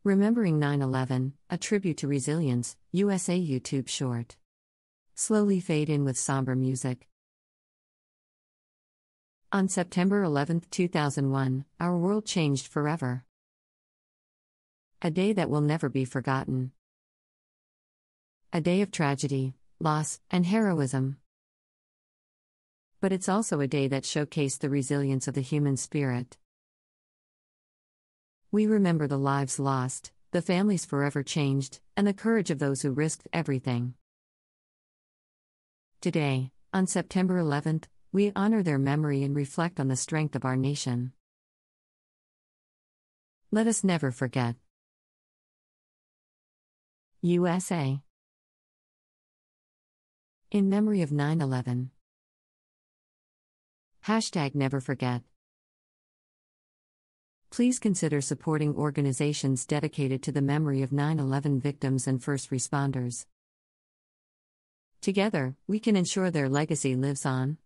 Remembering 9/11, a tribute to resilience, USA YouTube short. Slowly fade in with somber music. On September 11, 2001, our world changed forever. A day that will never be forgotten. A day of tragedy, loss, and heroism. But it's also a day that showcased the resilience of the human spirit. We remember the lives lost, the families forever changed, and the courage of those who risked everything. Today, on September 11th, we honor their memory and reflect on the strength of our nation. Let us never forget. USA. In memory of 9/11. #NeverForget. Please consider supporting organizations dedicated to the memory of 9/11 victims and first responders. Together, we can ensure their legacy lives on.